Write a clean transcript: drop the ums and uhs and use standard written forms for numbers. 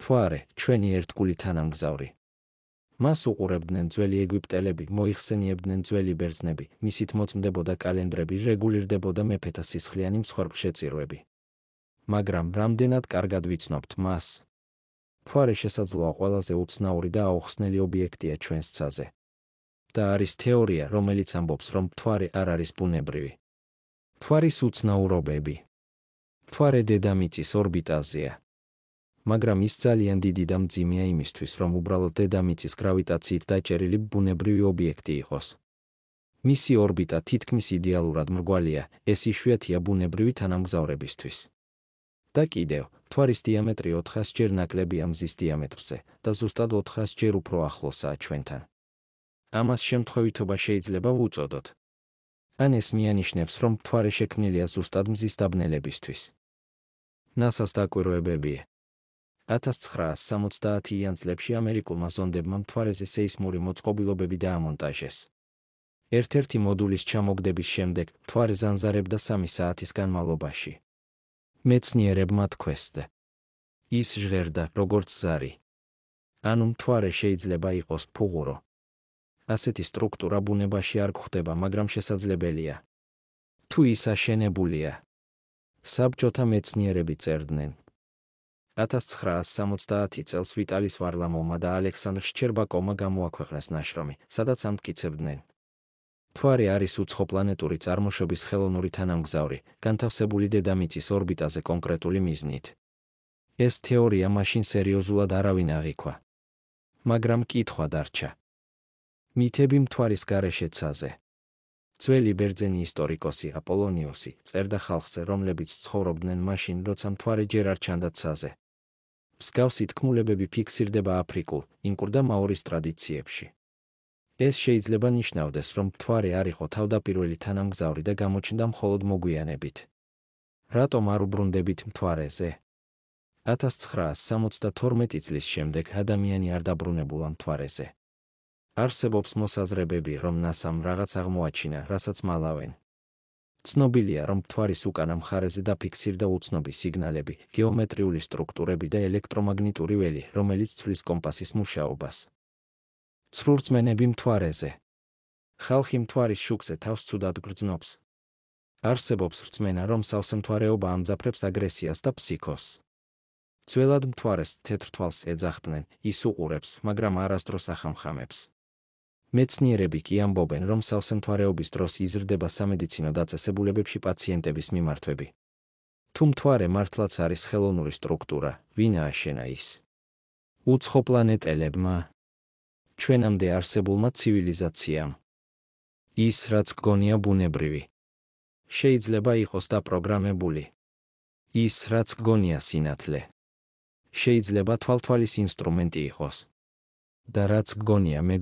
მთვარე, ჩვენი ერთგული თანამგზავრი. მას უყურებდნენ ძველი ეგვიპტელები, მოიხსენიებდნენ ძველი ბერძნები, მისით მოწმდებოდა კალენდრები, რეგულირდებოდა მეფეთა სისხლიანი მსხვერპლშეწირვები. მაგრამ რამდენად კარგად ვიცნობთ მას? მთვარე შესაძლოა ყველაზე უცნაური და აუხსნელი ობიექტია ჩვენს ცაზე. და არის თეორია, რომელიც ამბობს, რომ მთვარე არ არის ბუნებრივი. მთვარის უცნაურობები. მთვარე დედამიწის ორბიტაზეა. მაგრამ ის ძალიან დიდი და მძიმეა იმისთვის, რომ უბრალოდ დედამიწის გრავიტაციით დაჭერილი ბუნებრივი ობიექტი იყოს. მისი ორბიტა თითქმის იდეალურად მრგვალია, ეს იშვიათია ბუნებრივი თანამგზავრებისთვის. და კიდევ, მთვარის დიამეტრი 400-ჯერ ნაკლებია მზის დიამეტრზე და ზუსტად 400-ჯერ უფრო ახლოსაა ჩვენთან. ამას შემთხვევითობა შეიძლება ვუწოდოთ. ან ეს მიანიშნებს, რომ მთვარე შექმნილია ზუსტად მზის დაბნელებისთვის. NASA-ს დაკვირვებები 1970-იან წლებში ამერიკულმა ზონდებმა მთვარეზე სეისმური მოწყობილობები დაამონტაჟეს. ერთ-ერთი მოდულის ჩამოგდების შემდეგ მთვარე ზანზარებდა 3 საათის განმავლობაში. მეცნიერებმა თქვეს, ის ჟღერდა როგორც ზარი. ანუ მთვარე შეიძლება იყოს ფუღურო. ასეთი სტრუქტურა ბუნებაში არ გვხვდება, მაგრამ შესაძლებელია. თუ ის აშენებულია. საბჭოთა მეცნიერები წერდნენ. 1970 წელს ვიტალის ვარლამოვმა და ალექსანდრ შჩერბაკოვმა გამოაქვეყნეს ნაშრომი, სადაც ამტკიცებდნენ. მთვარე არის უცხოპლანეტური წარმოშობის ხელოვნური თანამგზავრი, განთავსებული დედამიწის ორბიტაზე კონკრეტული მიზნით. ეს თეორია მაშინ სერიოზულად არავინ აღიქვა. მაგრამ კითხვა დარჩა. მითები მთვარის გარეშე ცაზე. ძველი ბერძენი ისტორიკოსი აპოლონიუსი წერდა ხალხზე, რომლებიც ცხოვრობდნენ მაშინ, როცა მთვარე ჯერ არ ჩანდა ცაზე. მსგავსი თქმულებები ფიქსირდება აფრიკულ, ინკურ და მაორის ტრადიციებში. ეს შეიძლება ნიშნავდეს, რომ მთვარე არ იყო თავდაპირველი თანამგზავრი და გამოჩნდა მხოლოდ მოგვიანებით. რატომ არ უბრუნდებით მთვარეზე? 1972 წლის შემდეგ ადამიანი არ დაბრუნებულა მთვარეზე. არსებობს მოსაზრებები, რომ NASA-მ რაღაც აღმოაჩინა, რასაც მალავენ. ცნობილია, რომ მთვარის უკანა მხარეზე დაფიქსირდა უცნობი სიგნალები, გეომეტრიული სტრუქტურები და ელექტრომაგნიტური ველი, რომელიც ცვლის კომპასის მუშაობას. ცრურწმენები მთვარეზე. ხალხი მთვარის შუქზე თავს ცუდად გრძნობს. არსებობს რწმენა, რომ სავსე მთვარეობა ამძაფრებს აგრესიას და ფსიქოსს. ძველად მთვარეს თეთრ თვალს ეძახდნენ, ის უყურებს, მაგრამ არასდროს ახამხამებს. მეცნიერები კი ამბობენ, რომ სავსე მთვარეობის დროს იზრდება სამედიცინო დაწესებულებებში პაციენტების მიმართვები. თუ მთვარე მართლაც არის ხელოვნური სტრუქტურა, ვინ ააშენა ის? უცხოპლანეტელებმა? ჩვენამდე არსებულმა ცივილიზაციამ? ის, რაც გგონია ბუნებრივი? შეიძლება იყოს დაპროგრამებული? ის, რაც გგონია სინათლე? შეიძლება თვალთვალის ინსტრუმენტი იყოს? და რაც გგონია